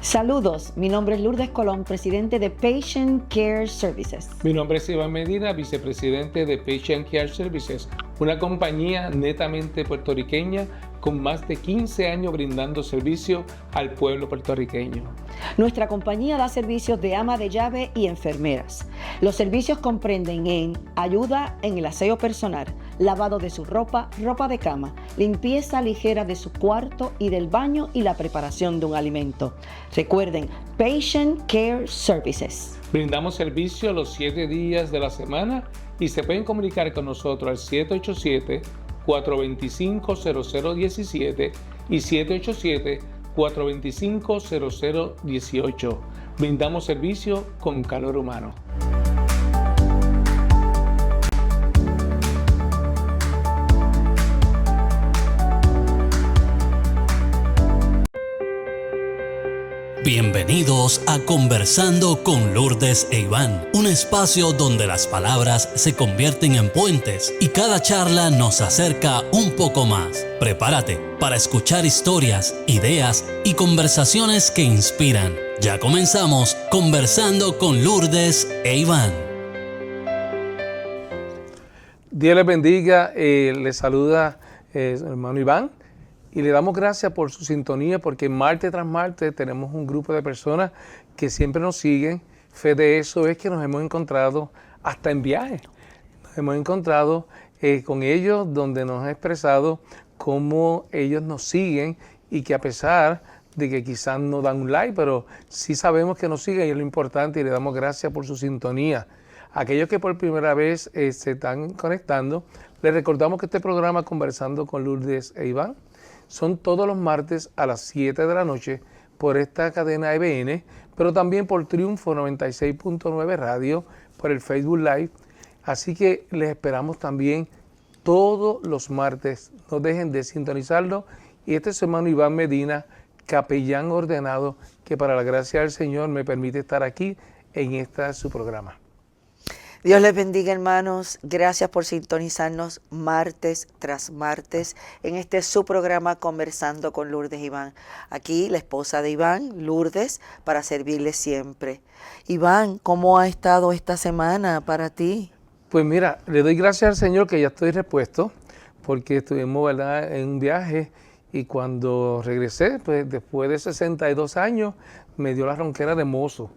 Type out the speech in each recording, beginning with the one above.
Saludos, mi nombre es Lourdes Colón, presidente de Patient Care Services. Mi nombre es Iván Medina, vicepresidente de Patient Care Services, una compañía netamente puertorriqueña con más de 15 años brindando servicio al pueblo puertorriqueño. Nuestra compañía da servicios de ama de llave y enfermeras. Los servicios comprenden en ayuda en el aseo personal, lavado de su ropa, ropa de cama, limpieza ligera de su cuarto y del baño y la preparación de un alimento. Recuerden, Patient Care Services. Brindamos servicio los 7 días de la semana y se pueden comunicar con nosotros al 787-425-0017 y 787-425-0018. Brindamos servicio con calor humano. Bienvenidos a Conversando con Lourdes e Iván, un espacio donde las palabras se convierten en puentes y cada charla nos acerca un poco más. Prepárate para escuchar historias, ideas y conversaciones que inspiran. Ya comenzamos Conversando con Lourdes e Iván. Dios les bendiga, les saluda hermano Iván. Y le damos gracias por su sintonía porque martes tras martes tenemos un grupo de personas que siempre nos siguen. Fe de eso es que nos hemos encontrado hasta en viaje. Nos hemos encontrado con ellos donde nos han expresado cómo ellos nos siguen y que a pesar de que quizás no dan un like, pero sí sabemos que nos siguen y es lo importante y le damos gracias por su sintonía. Aquellos que por primera vez se están conectando, les recordamos que este programa Conversando con Lourdes e Iván son todos los martes a las 7 de la noche por esta cadena EBN, pero también por Triunfo 96.9 Radio, por el Facebook Live. Así que les esperamos también todos los martes. No dejen de sintonizarlo. Y este es su hermano Iván Medina, capellán ordenado, que para la gracia del Señor me permite estar aquí en su programa. Dios les bendiga, hermanos. Gracias por sintonizarnos martes tras martes en su programa Conversando con Lourdes Iván. Aquí la esposa de Iván, Lourdes, para servirles siempre. Iván, ¿cómo ha estado esta semana para ti? Pues mira, le doy gracias al Señor que ya estoy repuesto, porque estuvimos, ¿verdad?, en un viaje y cuando regresé, pues después de 62 años, me dio la ronquera de mozo.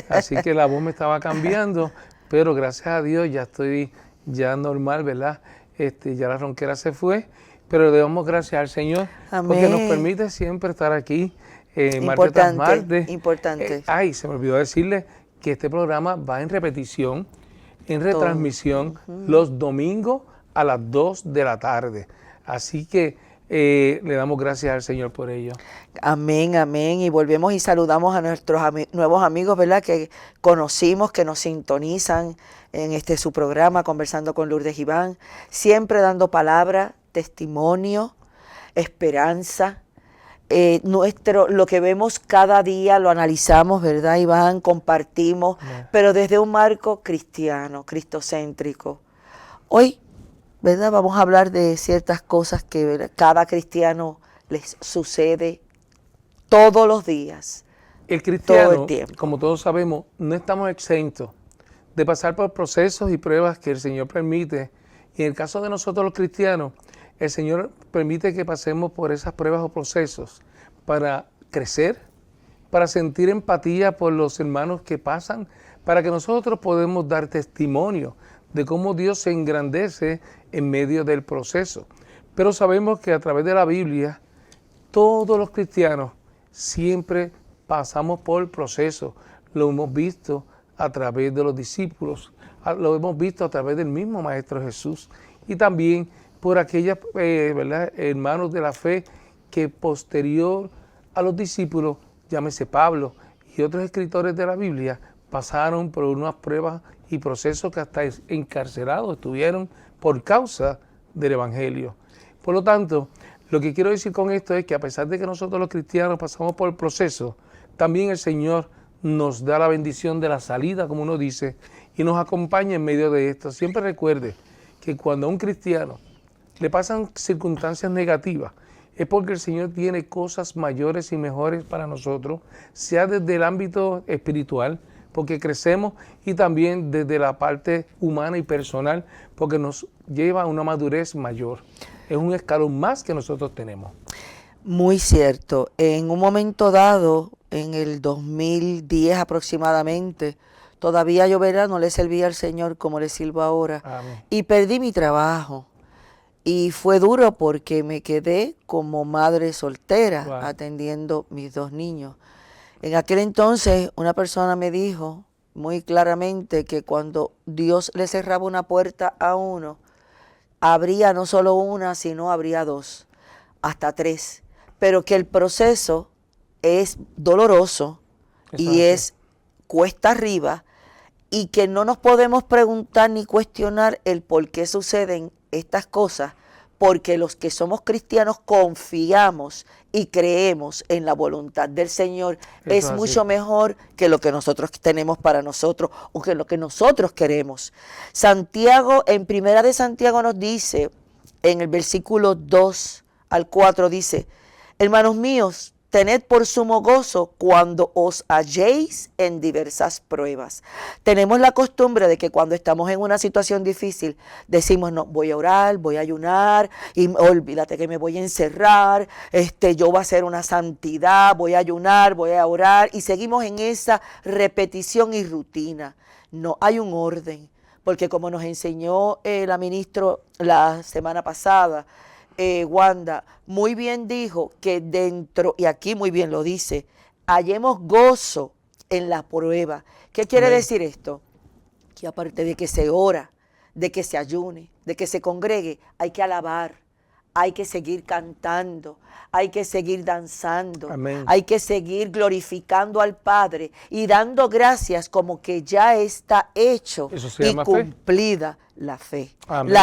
Así que la voz me estaba cambiando. Pero gracias a Dios ya estoy normal, ¿verdad? Ya la ronquera se fue, pero le damos gracias al Señor. Amén. Porque nos permite siempre estar aquí martes tras martes. Importante. Se me olvidó decirle que este programa va en repetición, en retransmisión, los domingos a las 2 de la tarde. Así que le damos gracias al Señor por ello. Amén, amén. Y volvemos y saludamos a nuestros nuevos amigos, ¿verdad?, que conocimos, que nos sintonizan en su programa Conversando con Lourdes Iván, siempre dando palabra, testimonio, esperanza. Lo que vemos cada día lo analizamos, ¿verdad, Iván? Compartimos, pero desde un marco cristiano, cristocéntrico. Hoy, ¿verdad?, vamos a hablar de ciertas cosas que, ¿verdad?, cada cristiano les sucede todos los días. El cristiano, todo el tiempo, como todos sabemos, no estamos exentos de pasar por procesos y pruebas que el Señor permite. Y en el caso de nosotros los cristianos, el Señor permite que pasemos por esas pruebas o procesos para crecer, para sentir empatía por los hermanos que pasan, para que nosotros podamos dar testimonio de cómo Dios se engrandece en medio del proceso. Pero sabemos que a través de la Biblia, todos los cristianos siempre pasamos por procesos. Lo hemos visto a través de los discípulos, lo hemos visto a través del mismo Maestro Jesús y también por aquellos hermanos de la fe que posterior a los discípulos, llámese Pablo y otros escritores de la Biblia, pasaron por unas pruebas y procesos que hasta encarcelados estuvieron por causa del Evangelio. Por lo tanto, lo que quiero decir con esto es que a pesar de que nosotros los cristianos pasamos por el proceso, también el Señor nos da la bendición de la salida, como uno dice, y nos acompaña en medio de esto. Siempre recuerde que cuando a un cristiano le pasan circunstancias negativas, es porque el Señor tiene cosas mayores y mejores para nosotros, sea desde el ámbito espiritual, porque crecemos, y también desde la parte humana y personal, porque nos lleva a una madurez mayor. Es un escalón más que nosotros tenemos. Muy cierto. En un momento dado, en el 2010 aproximadamente, todavía yo, ¿verdad?, no le servía al Señor como le sirvo ahora. Amén. Y perdí mi trabajo. Y fue duro porque me quedé como madre soltera, Wow. atendiendo mis 2 niños. En aquel entonces una persona me dijo muy claramente que cuando Dios le cerraba una puerta a uno, habría no solo una, sino habría 2, hasta 3. Pero que el proceso es doloroso Eso y es es cuesta arriba, y que no nos podemos preguntar ni cuestionar el por qué suceden estas cosas, porque los que somos cristianos confiamos y creemos en la voluntad del Señor. Eso Es así. mucho mejor que lo que nosotros tenemos para nosotros o que lo que nosotros queremos. Santiago, en Primera de Santiago nos dice, en el versículo 2 al 4 dice: hermanos míos, tened por sumo gozo cuando os halléis en diversas pruebas. Tenemos la costumbre de que cuando estamos en una situación difícil, decimos, no, voy a orar, voy a ayunar, y olvídate que me voy a encerrar, yo voy a hacer una santidad, voy a ayunar, voy a orar, y seguimos en esa repetición y rutina. No hay un orden, porque como nos enseñó la ministra la semana pasada, Wanda, muy bien dijo que dentro, y aquí muy bien lo dice, hallemos gozo en la prueba. ¿Qué quiere Amén. decir esto? Que aparte de que se ora, de que se ayune, de que se congregue, hay que alabar, hay que seguir cantando, hay que seguir danzando, Amén. hay que seguir glorificando al Padre y dando gracias como que ya está hecho Eso se y llama fe. cumplida la fe. Amén.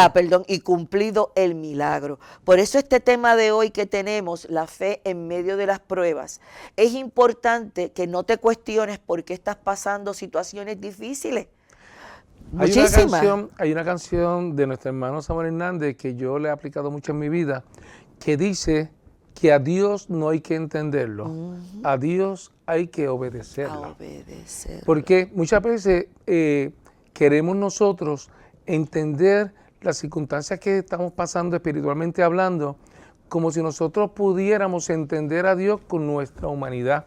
Y cumplido el milagro. Por eso este tema de hoy que tenemos, la fe en medio de las pruebas, es importante que no te cuestiones por qué estás pasando situaciones difíciles. Muchísimas. Hay una canción de nuestro hermano Samuel Hernández que yo le he aplicado mucho en mi vida, que dice que a Dios no hay que entenderlo, a Dios hay que obedecerlo. Porque muchas veces queremos nosotros entender las circunstancias que estamos pasando espiritualmente hablando, como si nosotros pudiéramos entender a Dios con nuestra humanidad.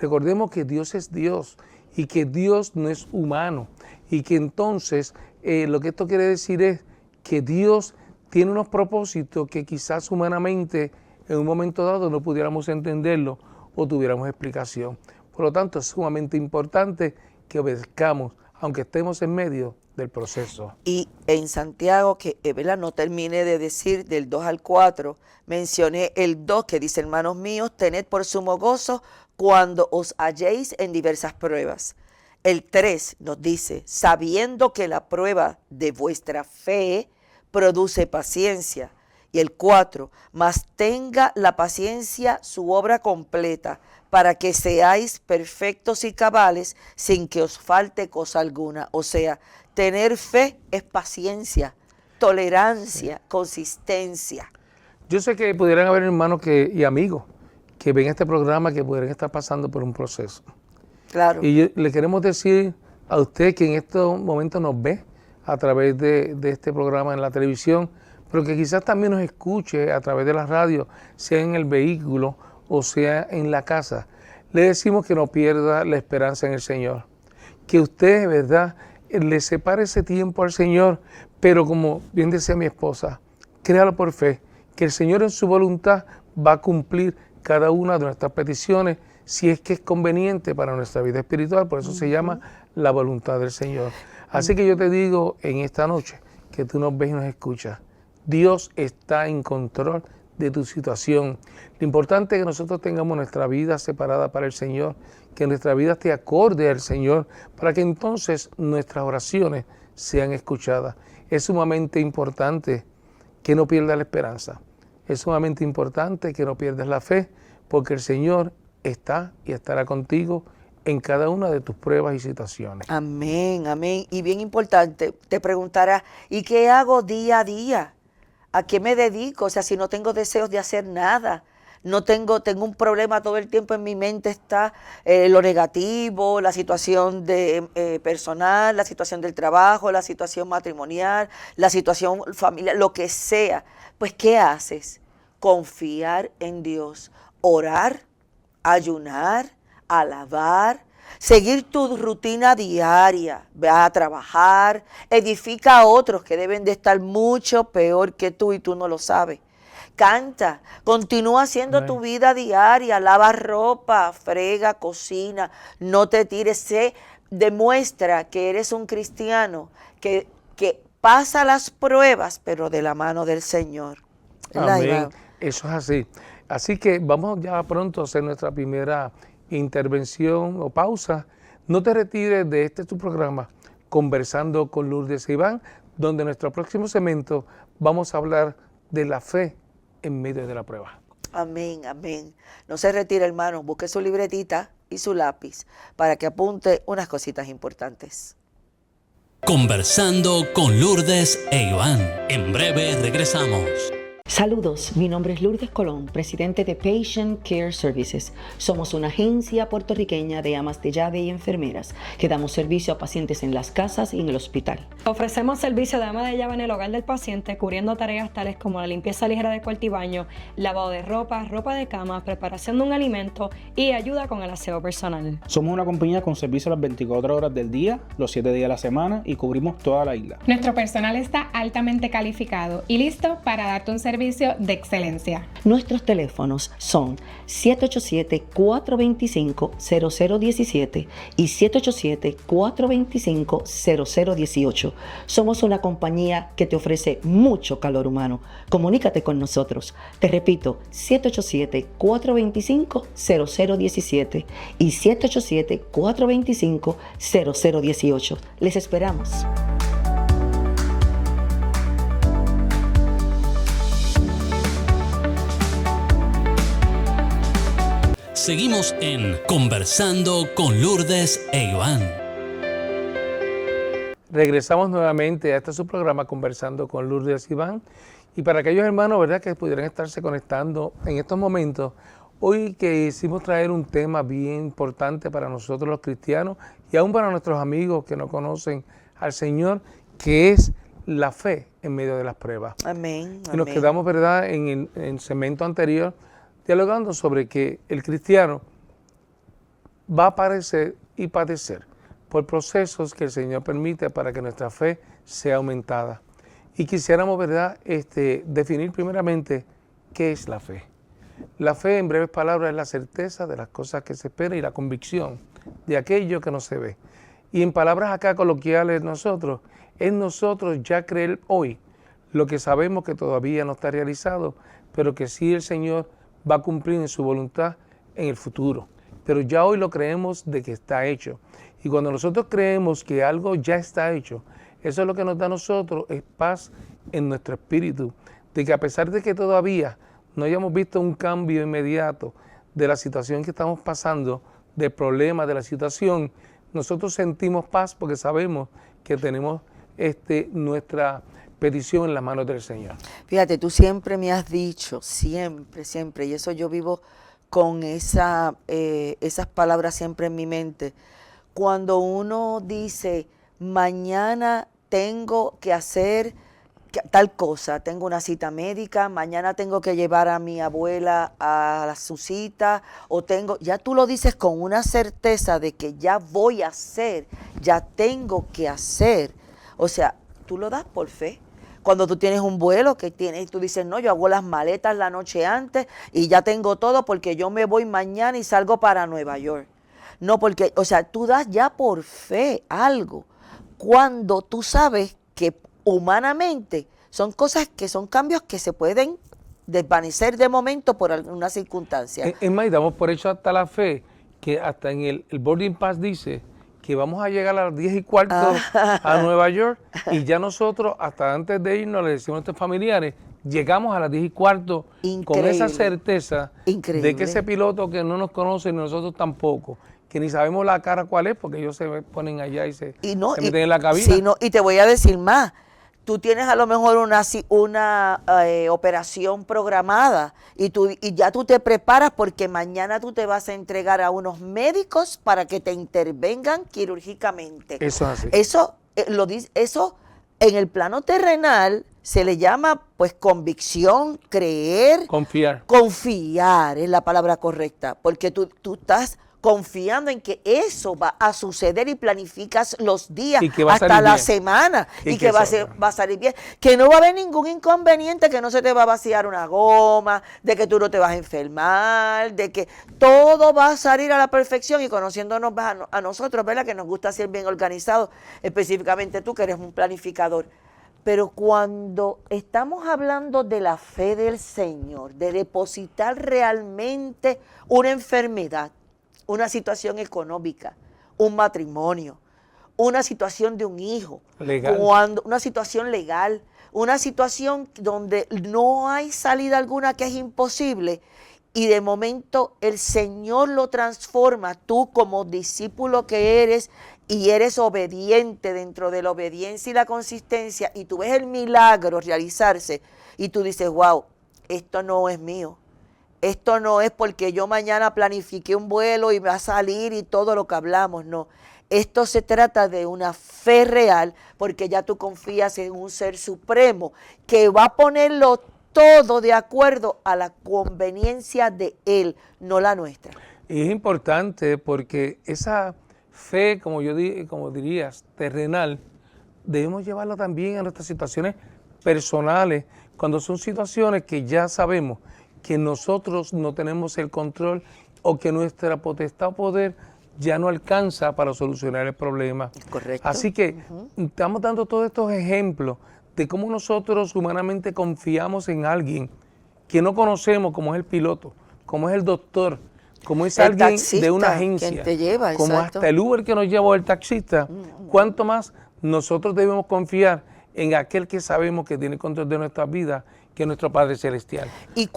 Recordemos que Dios es Dios y que Dios no es humano, y que entonces lo que esto quiere decir es que Dios tiene unos propósitos que quizás humanamente en un momento dado no pudiéramos entenderlo o tuviéramos explicación. Por lo tanto, es sumamente importante que obedezcamos, aunque estemos en medio del proceso. Y en Santiago, que ¿verdad?, no terminé de decir del 2 al 4, mencioné el 2 que dice: hermanos míos, tened por sumo gozo cuando os halléis en diversas pruebas. El 3 nos dice: sabiendo que la prueba de vuestra fe produce paciencia. Y el 4, mas tenga la paciencia su obra completa, para que seáis perfectos y cabales, sin que os falte cosa alguna. O sea, tener fe es paciencia, tolerancia, consistencia. Yo sé que pudieran haber hermanos y amigos que ven este programa que pudieran estar pasando por un proceso. Claro. Y le queremos decir a usted que en estos momentos nos ve a través de este programa en la televisión, pero que quizás también nos escuche a través de la radio, sea en el vehículo o sea en la casa. Le decimos que no pierda la esperanza en el Señor, que usted, ¿verdad?, le separe ese tiempo al Señor, pero como bien decía mi esposa, créalo por fe, que el Señor en su voluntad va a cumplir cada una de nuestras peticiones, si es que es conveniente para nuestra vida espiritual. Por eso se llama la voluntad del Señor. Así que yo te digo en esta noche, que tú nos ves y nos escuchas, Dios está en control de tu situación. Lo importante es que nosotros tengamos nuestra vida separada para el Señor, que nuestra vida esté acorde al Señor, para que entonces nuestras oraciones sean escuchadas. Es sumamente importante que no pierdas la esperanza. Es sumamente importante que no pierdas la fe, porque el Señor está y estará contigo en cada una de tus pruebas y situaciones. Amén, amén. Y bien importante, te preguntarás, ¿y qué hago día a día? ¿A qué me dedico? O sea, si no tengo deseos de hacer nada, tengo un problema todo el tiempo en mi mente, está lo negativo, la situación personal, la situación del trabajo, la situación matrimonial, la situación familiar, lo que sea. Pues, ¿qué haces? Confiar en Dios, orar, ayunar, alabar, seguir tu rutina diaria, ve a trabajar, edifica a otros que deben de estar mucho peor que tú y tú no lo sabes. Canta, continúa haciendo tu vida diaria, lava ropa, frega, cocina, no te tires, demuestra que eres un cristiano, que pasa las pruebas, pero de la mano del Señor. Amén. Eso es así. Así que vamos ya pronto a hacer nuestra primera intervención o pausa. No te retires de tu programa, Conversando con Lourdes e Iván, donde en nuestro próximo segmento vamos a hablar de la fe en medio de la prueba. Amén, amén. No se retire, hermano. Busque su libretita y su lápiz para que apunte unas cositas importantes. Conversando con Lourdes e Iván. En breve regresamos. Saludos, mi nombre es Lourdes Colón, presidente de Patient Care Services. Somos una agencia puertorriqueña de amas de llave y enfermeras que damos servicio a pacientes en las casas y en el hospital. Ofrecemos servicio de ama de llave en el hogar del paciente, cubriendo tareas tales como la limpieza ligera de cuarto y baño, lavado de ropa, ropa de cama, preparación de un alimento y ayuda con el aseo personal. Somos una compañía con servicio a las 24 horas del día, los 7 días de la semana y cubrimos toda la isla. Nuestro personal está altamente calificado y listo para darte un servicio de excelencia. Nuestros teléfonos son 787-425-0017 y 787-425-0018. Somos una compañía que te ofrece mucho calor humano. Comunícate con nosotros. Te repito, 787-425-0017 y 787-425-0018. Les esperamos. Seguimos en Conversando con Lourdes e Iván. Regresamos nuevamente a su programa Conversando con Lourdes e Iván. Y para aquellos hermanos, ¿verdad?, que pudieran estarse conectando en estos momentos, hoy quisimos traer un tema bien importante para nosotros los cristianos y aún para nuestros amigos que no conocen al Señor, que es la fe en medio de las pruebas. Amén. Y nos quedamos, ¿verdad?, en el segmento anterior, dialogando sobre que el cristiano va a padecer y padecer por procesos que el Señor permite para que nuestra fe sea aumentada. Y quisiéramos, ¿verdad?, definir primeramente qué es la fe. La fe, en breves palabras, es la certeza de las cosas que se esperan y la convicción de aquello que no se ve. Y en palabras acá coloquiales nosotros, es nosotros ya creer hoy lo que sabemos que todavía no está realizado, pero que sí el Señor va a cumplir en su voluntad en el futuro. Pero ya hoy lo creemos de que está hecho. Y cuando nosotros creemos que algo ya está hecho, eso es lo que nos da a nosotros, es paz en nuestro espíritu. De que a pesar de que todavía no hayamos visto un cambio inmediato de la situación que estamos pasando, del problema de la situación, nosotros sentimos paz porque sabemos que tenemos nuestra petición en las manos del Señor. Fíjate, tú siempre me has dicho, siempre, y eso yo vivo con esas palabras siempre en mi mente. Cuando uno dice, mañana tengo que hacer tal cosa, tengo una cita médica, mañana tengo que llevar a mi abuela a su cita, ya tú lo dices con una certeza de que ya voy a hacer, ya tengo que hacer. O sea, tú lo das por fe. Cuando tú tienes un vuelo que tú dices, no, yo hago las maletas la noche antes y ya tengo todo porque yo me voy mañana y salgo para Nueva York. No, porque, o sea, tú das ya por fe algo cuando tú sabes que humanamente son cosas que son cambios que se pueden desvanecer de momento por alguna circunstancia. Es más, damos por hecho hasta la fe, que hasta en el boarding pass dice que vamos a llegar a las 10:15 a Nueva York y ya nosotros, hasta antes de irnos, le decimos a nuestros familiares, llegamos a las 10:15 con esa certeza de que ese piloto que no nos conoce ni nosotros tampoco, que ni sabemos la cara cuál es, porque ellos se ponen allá y se meten en la cabina. Sí, no, y te voy a decir más, tú tienes a lo mejor una operación programada y ya tú te preparas porque mañana tú te vas a entregar a unos médicos para que te intervengan quirúrgicamente. Eso es así. Eso en el plano terrenal se le llama pues convicción, creer. Confiar es la palabra correcta, porque tú estás confiando en que eso va a suceder y planificas los días hasta la semana y que va a salir bien, que no va a haber ningún inconveniente, que no se te va a vaciar una goma, de que tú no te vas a enfermar, de que todo va a salir a la perfección. Y conociéndonos a nosotros, ¿verdad? Que nos gusta ser bien organizados, específicamente tú que eres un planificador. Pero cuando estamos hablando de la fe del Señor, de depositar realmente una enfermedad, una situación económica, un matrimonio, una situación de un hijo, una situación legal, una situación donde no hay salida alguna, que es imposible, y de momento el Señor lo transforma, tú como discípulo que eres, y eres obediente dentro de la obediencia y la consistencia, y tú ves el milagro realizarse, y tú dices, wow, esto no es mío. Esto no es porque yo mañana planifiqué un vuelo y va a salir y todo lo que hablamos, no. Esto se trata de una fe real, porque ya tú confías en un ser supremo que va a ponerlo todo de acuerdo a la conveniencia de Él, no la nuestra. Y es importante porque esa fe, como dirías, terrenal, debemos llevarla también a nuestras situaciones personales, cuando son situaciones que ya sabemos que nosotros no tenemos el control o que nuestra potestad o poder ya no alcanza para solucionar el problema. Correcto. Así que estamos dando todos estos ejemplos de cómo nosotros humanamente confiamos en alguien que no conocemos, como es el piloto, como es el doctor, como es alguien taxista, de una agencia, quien te lleva, como exacto. hasta el Uber que nos lleva, o el taxista. ¿Cuánto más nosotros debemos confiar en aquel que sabemos que tiene control de nuestras vidas, que es nuestro Padre Celestial? Y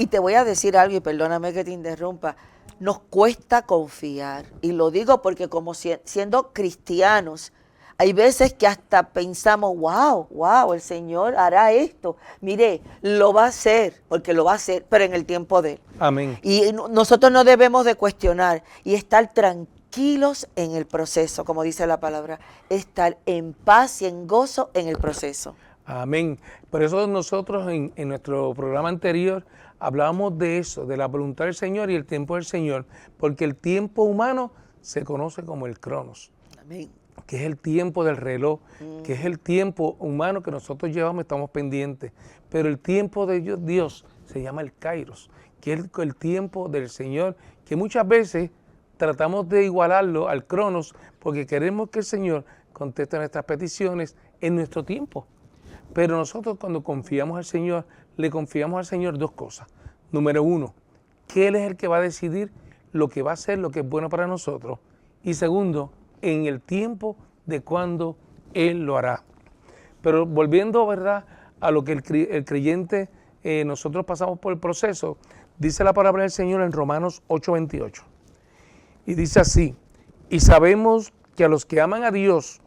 te voy a decir algo, y perdóname que te interrumpa, nos cuesta confiar, y lo digo porque como siendo cristianos, hay veces que hasta pensamos, wow, el Señor hará esto. Mire, lo va a hacer, porque lo va a hacer, pero en el tiempo de Él. Amén. Y nosotros no debemos de cuestionar y estar tranquilos en el proceso, como dice la palabra, estar en paz y en gozo en el proceso. Amén. Por eso nosotros en nuestro programa anterior hablábamos de eso, de la voluntad del Señor y el tiempo del Señor, porque el tiempo humano se conoce como el Cronos. Amén. Que es el tiempo del reloj, que es el tiempo humano que nosotros llevamos, estamos pendientes. Pero el tiempo de Dios se llama el Kairos, que es el tiempo del Señor, que muchas veces tratamos de igualarlo al Cronos, porque queremos que el Señor conteste nuestras peticiones en nuestro tiempo. Pero nosotros cuando confiamos al Señor, le confiamos al Señor dos cosas. Número uno, que Él es el que va a decidir lo que va a hacer, lo que es bueno para nosotros. Y segundo, en el tiempo de cuando Él lo hará. Pero volviendo, ¿verdad?, a lo que el creyente, nosotros pasamos por el proceso, dice la palabra del Señor en Romanos 8:28. Y dice así, y sabemos que a los que aman a Dios,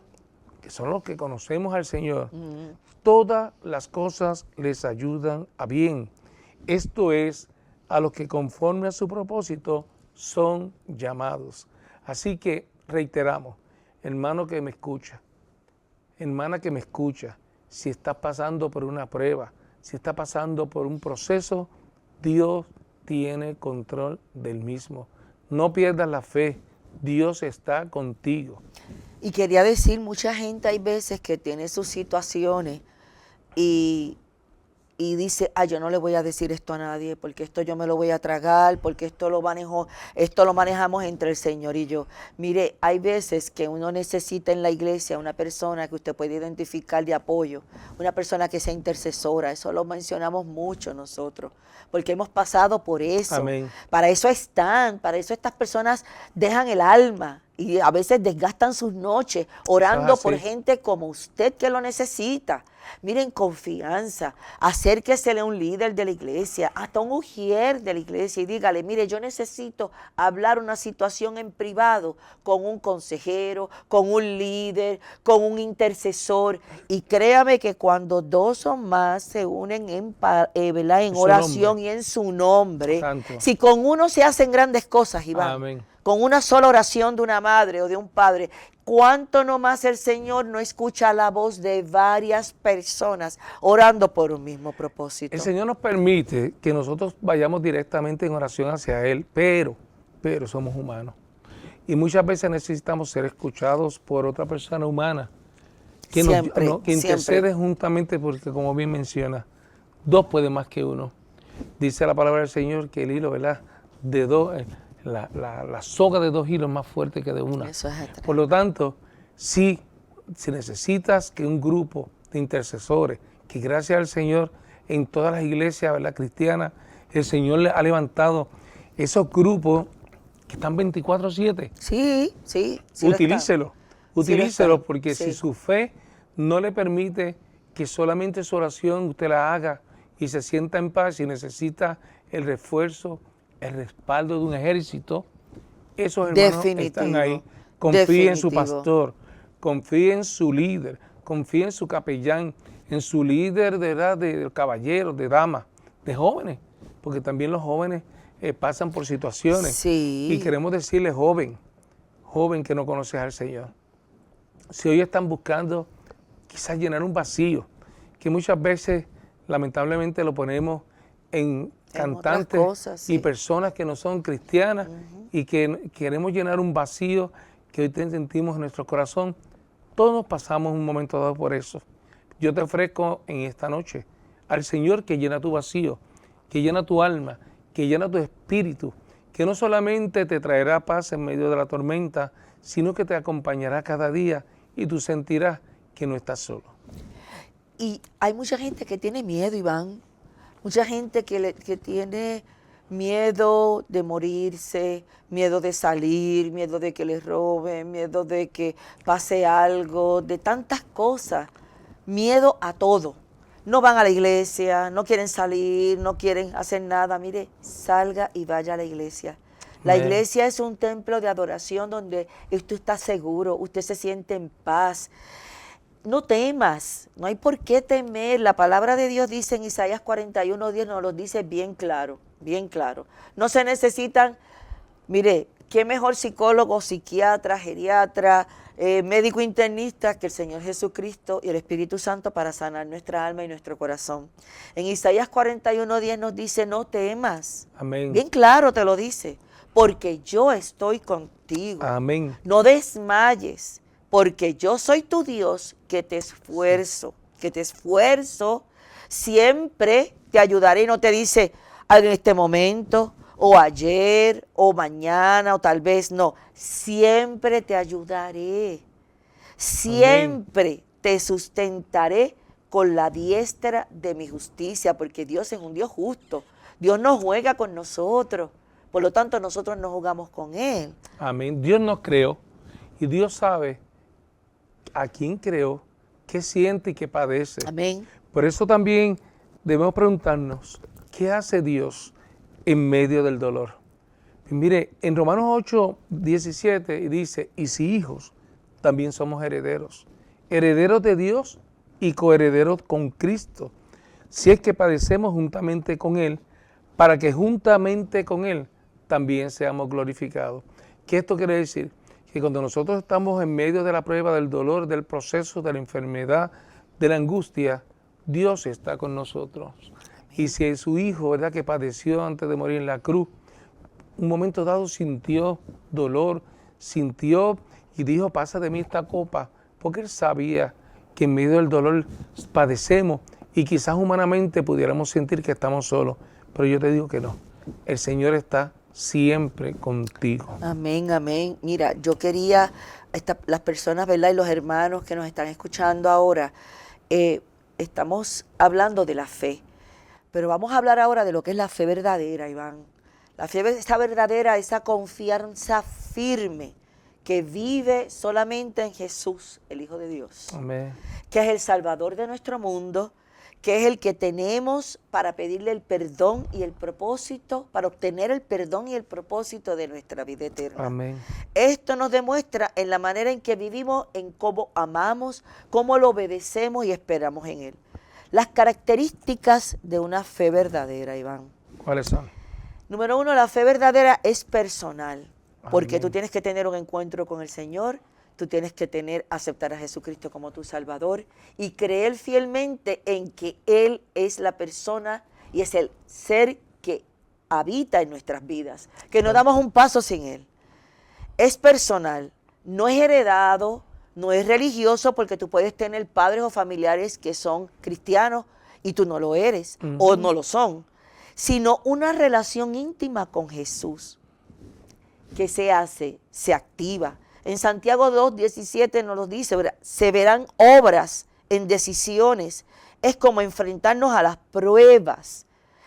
que son los que conocemos al Señor, todas las cosas les ayudan a bien. Esto es, a los que conforme a su propósito son llamados. Así que reiteramos, hermano que me escucha, hermana que me escucha, si estás pasando por una prueba, si estás pasando por un proceso, Dios tiene control del mismo. No pierdas la fe, Dios está contigo. Y quería decir, mucha gente hay veces que tiene sus situaciones y dice, yo no le voy a decir esto a nadie, porque esto yo me lo voy a tragar, porque esto lo manejamos entre el Señor y yo. Mire, hay veces que uno necesita en la iglesia una persona que usted puede identificar de apoyo, una persona que sea intercesora, eso lo mencionamos mucho nosotros, porque hemos pasado por eso. Amén. Para eso estas personas dejan el alma y a veces desgastan sus noches orando por así. gente como usted que lo necesita. Miren, confianza, acérquesele a un líder de la iglesia, hasta un ujier de la iglesia y dígale, mire, yo necesito hablar una situación en privado con un consejero, con un líder, con un intercesor. Y créame que cuando dos o más se unen ¿verdad? En su oración nombre. y en su nombre, Santo. si con uno se hacen grandes cosas, Iván, Amén. con una sola oración de una madre o de un padre, ¿cuánto nomás el Señor no escucha la voz de varias personas orando por un mismo propósito? El Señor nos permite que nosotros vayamos directamente en oración hacia Él, pero somos humanos. Y muchas veces necesitamos ser escuchados por otra persona humana que, Siempre, que intercede juntamente, porque como bien menciona, dos pueden más que uno. Dice la palabra del Señor que el hilo, ¿verdad? De dos, la soga de dos hilos es más fuerte que de una. Eso es atrás. Por lo tanto, si necesitas que un grupo de intercesores, que gracias al Señor en todas las iglesias, ¿verdad?, cristianas, el Señor le ha levantado esos grupos que están 24/7. Sí, sí. Sí lo Utilícelo, está. Sí lo utilícelo, está. porque Sí. si su fe no le permite que solamente su oración usted la haga y se sienta en paz y necesita el refuerzo, el respaldo de un ejército, esos hermanos están ahí. Confíe en su Definitivo. pastor, confíe en su líder, confíe en su capellán, en su líder de caballeros, de damas, de jóvenes, porque también los jóvenes pasan por situaciones. Sí. Y queremos decirle, joven que no conoces al Señor, si hoy están buscando quizás llenar un vacío, que muchas veces lamentablemente lo ponemos en cantantes otras cosas, sí. y personas que no son cristianas y que queremos llenar un vacío que hoy sentimos en nuestro corazón. Todos pasamos un momento dado por eso. Yo te ofrezco en esta noche al Señor que llena tu vacío, que llena tu alma, que llena tu espíritu, que no solamente te traerá paz en medio de la tormenta, sino que te acompañará cada día y tú sentirás que no estás solo. Y hay mucha gente que tiene miedo, Iván. Mucha gente que tiene miedo de morirse, miedo de salir, miedo de que les roben, miedo de que pase algo, de tantas cosas. Miedo a todo. No van a la iglesia, no quieren salir, no quieren hacer nada. Mire, salga y vaya a la iglesia. La Amén. iglesia es un templo de adoración donde usted está seguro, usted se siente en paz. No temas, no hay por qué temer. La palabra de Dios dice en Isaías 41:10, nos lo dice bien claro, bien claro. No se necesitan, mire, qué mejor psicólogo, psiquiatra, geriatra, médico internista que el Señor Jesucristo y el Espíritu Santo para sanar nuestra alma y nuestro corazón. En Isaías 41:10 nos dice, no temas. Amén. Bien claro te lo dice, porque yo estoy contigo. Amén. No desmayes, porque yo soy tu Dios que te esfuerzo, siempre te ayudaré. Y no te dice en este momento, o ayer, o mañana, o tal vez no. Siempre te ayudaré, siempre te sustentaré con la diestra de mi justicia, porque Dios es un Dios justo. Dios no juega con nosotros, por lo tanto nosotros no jugamos con Él. Amén. Dios nos creó y Dios sabe a quién creó, qué siente y qué padece. Amén. Por eso también debemos preguntarnos, ¿qué hace Dios en medio del dolor? Y mire, en Romanos 8:17 dice, y si hijos, también somos herederos, herederos de Dios y coherederos con Cristo, si es que padecemos juntamente con Él, para que juntamente con Él también seamos glorificados. ¿Qué esto quiere decir? Que cuando nosotros estamos en medio de la prueba, del dolor, del proceso, de la enfermedad, de la angustia, Dios está con nosotros. Y si su Hijo, ¿verdad?, que padeció antes de morir en la cruz, un momento dado sintió dolor, sintió y dijo, pasa de mí esta copa, porque Él sabía que en medio del dolor padecemos y quizás humanamente pudiéramos sentir que estamos solos, pero yo te digo que no, el Señor está siempre contigo. Amén, amén. Mira, yo quería, las personas, ¿verdad?, y los hermanos que nos están escuchando ahora, estamos hablando de la fe, pero vamos a hablar ahora de lo que es la fe verdadera, Iván. La fe esa verdadera, esa confianza firme que vive solamente en Jesús, el Hijo de Dios, Amén. que es el Salvador de nuestro mundo, que es el que tenemos para pedirle el perdón y el propósito, para obtener el perdón y el propósito de nuestra vida eterna. Amén. Esto nos demuestra en la manera en que vivimos, en cómo amamos, cómo lo obedecemos y esperamos en Él. Las características de una fe verdadera, Iván. ¿Cuáles son? Número 1, la fe verdadera es personal, porque Amén. tú tienes que tener un encuentro con el Señor, tú tienes que aceptar a Jesucristo como tu Salvador y creer fielmente en que Él es la persona y es el ser que habita en nuestras vidas, que no damos un paso sin Él. Es personal, no es heredado, no es religioso, porque tú puedes tener padres o familiares que son cristianos y tú no lo eres o no lo son, sino una relación íntima con Jesús que se hace, se activa. En Santiago 2:17 nos lo dice, ¿verdad? Se verán obras en decisiones. Es como enfrentarnos a las pruebas.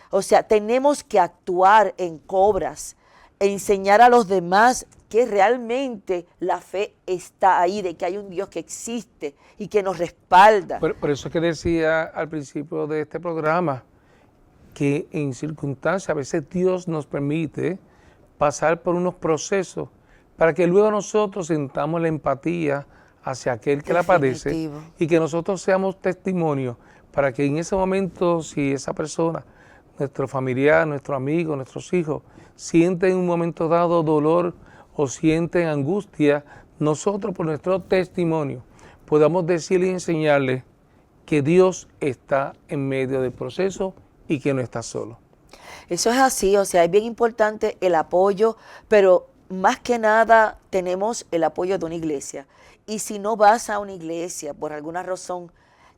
O sea, tenemos que actuar en obras, enseñar a los demás que realmente la fe está ahí, de que hay un Dios que existe y que nos respalda. Por eso es que decía al principio de este programa que en circunstancias a veces Dios nos permite pasar por unos procesos para que luego nosotros sintamos la empatía hacia aquel que la padece Definitivo. y que nosotros seamos testimonios para que en ese momento, si esa persona, nuestro familiar, nuestro amigo, nuestros hijos, sienten en un momento dado dolor o sienten angustia, nosotros por nuestro testimonio podamos decirle y enseñarle que Dios está en medio del proceso y que no está solo. Eso es así, o sea, es bien importante el apoyo, pero más que nada tenemos el apoyo de una iglesia. Y si no vas a una iglesia por alguna razón,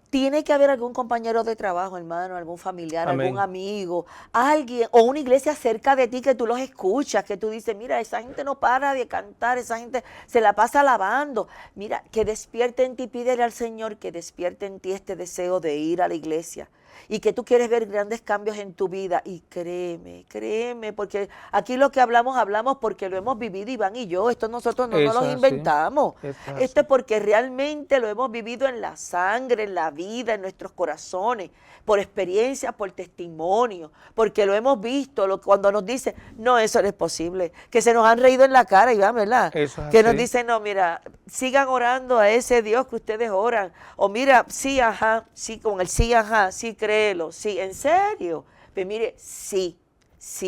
tiene que haber algún compañero de trabajo, hermano, algún familiar, Amén. algún amigo, alguien, o una iglesia cerca de ti que tú los escuchas, que tú dices, mira, esa gente no para de cantar, esa gente se la pasa alabando. Mira, que despierte en ti, pídele al Señor que despierte en ti este deseo de ir a la iglesia. Y que tú quieres ver grandes cambios en tu vida. Y créeme, porque aquí lo que hablamos porque lo hemos vivido Iván y yo. Esto nosotros no nos Eso lo es inventamos. así. Eso es Esto es porque realmente lo hemos vivido en la sangre, en la vida, en nuestros corazones, por experiencia, por testimonio, porque lo hemos visto. Cuando nos dicen, no, eso no es posible, que se nos han reído en la cara, Iván, ¿verdad? Eso es Que nos así. dicen, no, mira, sigan orando a ese Dios que ustedes oran. O mira, sí, ajá, sí, con el sí, ajá, sí, créelo, sí, en serio. Pues mire, sí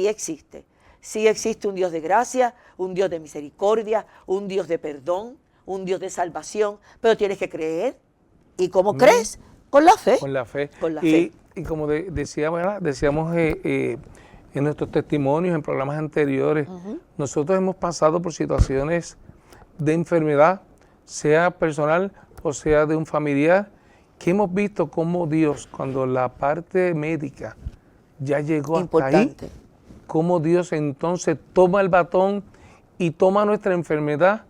existe. Sí existe un Dios de gracia, un Dios de misericordia, un Dios de perdón, un Dios de salvación, pero tienes que creer. ¿Y cómo crees? Con la fe. Con la fe. Con la fe. Y como decíamos en nuestros testimonios, en programas anteriores, nosotros hemos pasado por situaciones de enfermedad, sea personal o sea de un familiar, que hemos visto cómo Dios, cuando la parte médica ya llegó hasta ahí, Importante. cómo Dios entonces toma el batón y toma nuestra enfermedad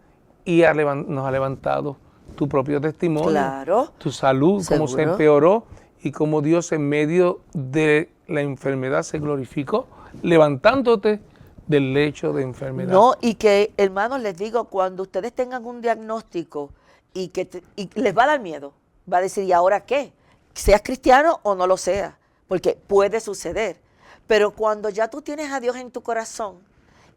y nos ha levantado tu propio testimonio, Claro. tu salud, cómo se Seguro. empeoró y cómo Dios en medio de la enfermedad se glorificó, levantándote del lecho de enfermedad. No, y que, hermanos, les digo, cuando ustedes tengan un diagnóstico y les va a dar miedo, va a decir, ¿y ahora qué? Seas cristiano o no lo seas, porque puede suceder. Pero cuando ya tú tienes a Dios en tu corazón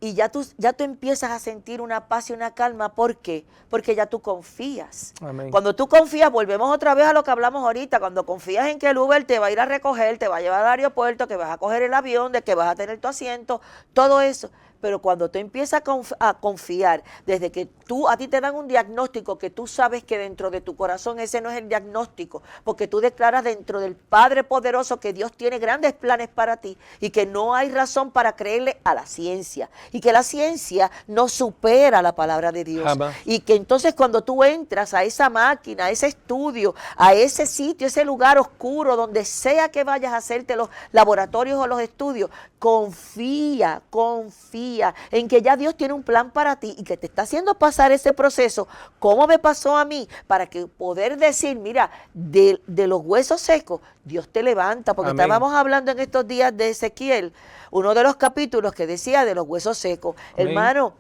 y ya tú empiezas a sentir una paz y una calma, ¿por qué? Porque ya tú confías. Amén. Cuando tú confías, volvemos otra vez a lo que hablamos ahorita, cuando confías en que el Uber te va a ir a recoger, te va a llevar al aeropuerto, que vas a coger el avión, de que vas a tener tu asiento, todo eso. Pero cuando tú empiezas a confiar, desde que a ti te dan un diagnóstico que tú sabes que dentro de tu corazón ese no es el diagnóstico, porque tú declaras dentro del Padre poderoso que Dios tiene grandes planes para ti y que no hay razón para creerle a la ciencia y que la ciencia no supera la palabra de Dios. Jamás. Y que entonces cuando tú entras a esa máquina, a ese estudio, a ese sitio, ese lugar oscuro, donde sea que vayas a hacerte los laboratorios o los estudios, confía en que ya Dios tiene un plan para ti y que te está haciendo pasar ese proceso, como me pasó a mí, para que poder decir, mira, de los huesos secos, Dios te levanta, porque Amén. estábamos hablando en estos días de Ezequiel, uno de los capítulos que decía de los huesos secos. Amén. Hermano,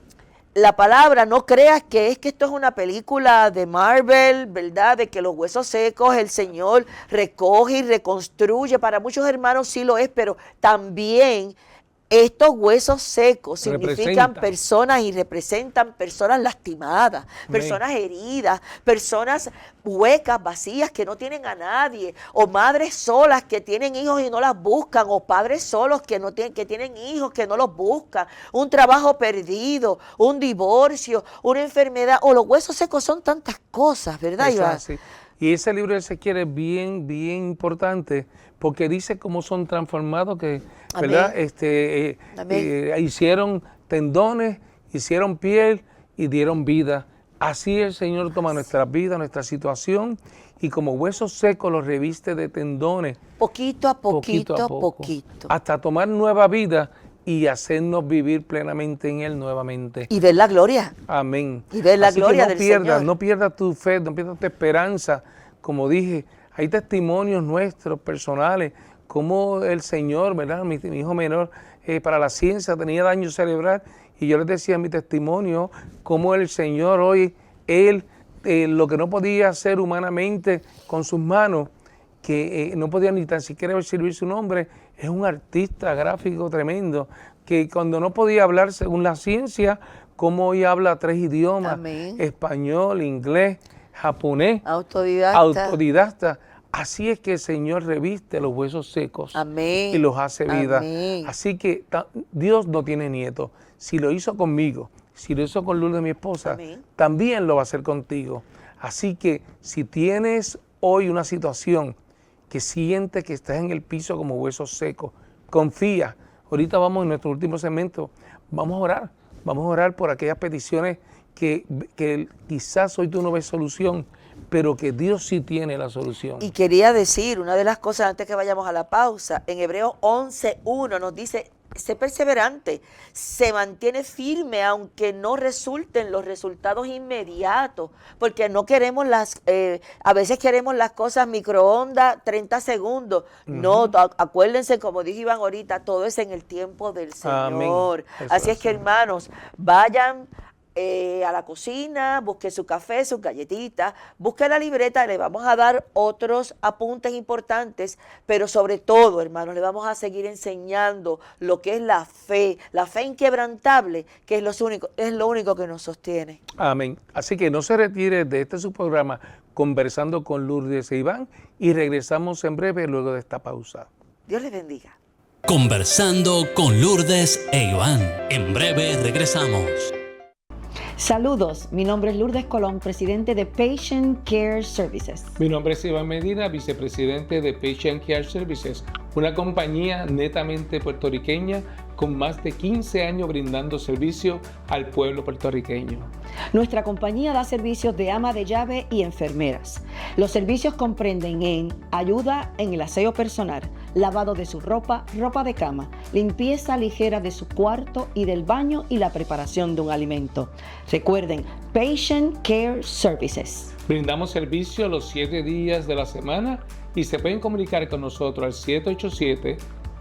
la palabra, no creas que es que esto es una película de Marvel, ¿verdad? De que los huesos secos el Señor recoge y reconstruye. Para muchos hermanos sí lo es, pero también estos huesos secos significan personas y representan personas lastimadas, personas heridas, personas huecas, vacías, que no tienen a nadie, o madres solas que tienen hijos y no las buscan, o padres solos que tienen hijos que no los buscan, un trabajo perdido, un divorcio, una enfermedad, o los huesos secos son tantas cosas, ¿verdad, Iván? Y ese libro de Ezequiel es bien importante, porque dice cómo son transformados, que, ¿verdad? Hicieron tendones, hicieron piel y dieron vida. Así el Señor toma nuestra vida, nuestra situación, y como huesos secos los reviste de tendones. Poquito a poquito. Hasta tomar nueva vida y hacernos vivir plenamente en Él nuevamente. Y ver la gloria. Amén. Y ver la Así gloria que del Señor. No pierdas tu fe, no pierdas tu esperanza. Como dije, hay testimonios nuestros personales, como el Señor, ¿verdad? Mi hijo menor para la ciencia tenía daño cerebral, y yo les decía en mi testimonio cómo el Señor hoy, Él, lo que no podía hacer humanamente con sus manos, que no podía ni tan siquiera servir su nombre, es un artista gráfico tremendo, que cuando no podía hablar según la ciencia, como hoy habla 3 idiomas, español, inglés, japonés, autodidacta. Así es que el Señor reviste los huesos secos y los hace vida. Así que Dios no tiene nietos. Si lo hizo conmigo, si lo hizo con Lourdes, mi esposa, también lo va a hacer contigo. Así que si tienes hoy una situación que sientes que estás en el piso como huesos secos, confía. Ahorita vamos en nuestro último segmento, vamos a orar por aquellas peticiones que quizás hoy tú no ves solución, pero que Dios sí tiene la solución. Y quería decir, una de las cosas antes que vayamos a la pausa, en Hebreos 11:1 nos dice, sé perseverante, se mantiene firme aunque no resulten los resultados inmediatos, porque no queremos a veces queremos las cosas microondas, 30 segundos. No, acuérdense, como dijo Iván ahorita, todo es en el tiempo del Señor. Así es que, hermanos, vayan a la cocina, busque su café, sus galletitas, busque la libreta, le vamos a dar otros apuntes importantes, pero sobre todo, hermanos, le vamos a seguir enseñando lo que es la fe inquebrantable, que es lo único que nos sostiene. Amén. Así que no se retire de su programa Conversando con Lourdes e Iván, y regresamos en breve luego de esta pausa. Dios les bendiga. Conversando con Lourdes e Iván. En breve regresamos. Saludos, mi nombre es Lourdes Colón, presidente de Patient Care Services. Mi nombre es Iván Medina, vicepresidente de Patient Care Services, una compañía netamente puertorriqueña con más de 15 años brindando servicio al pueblo puertorriqueño. Nuestra compañía da servicios de ama de llave y enfermeras. Los servicios comprenden en ayuda en el aseo personal, lavado de su ropa, ropa de cama, limpieza ligera de su cuarto y del baño y la preparación de un alimento. Recuerden, Patient Care Services. Brindamos servicio los 7 días de la semana y se pueden comunicar con nosotros al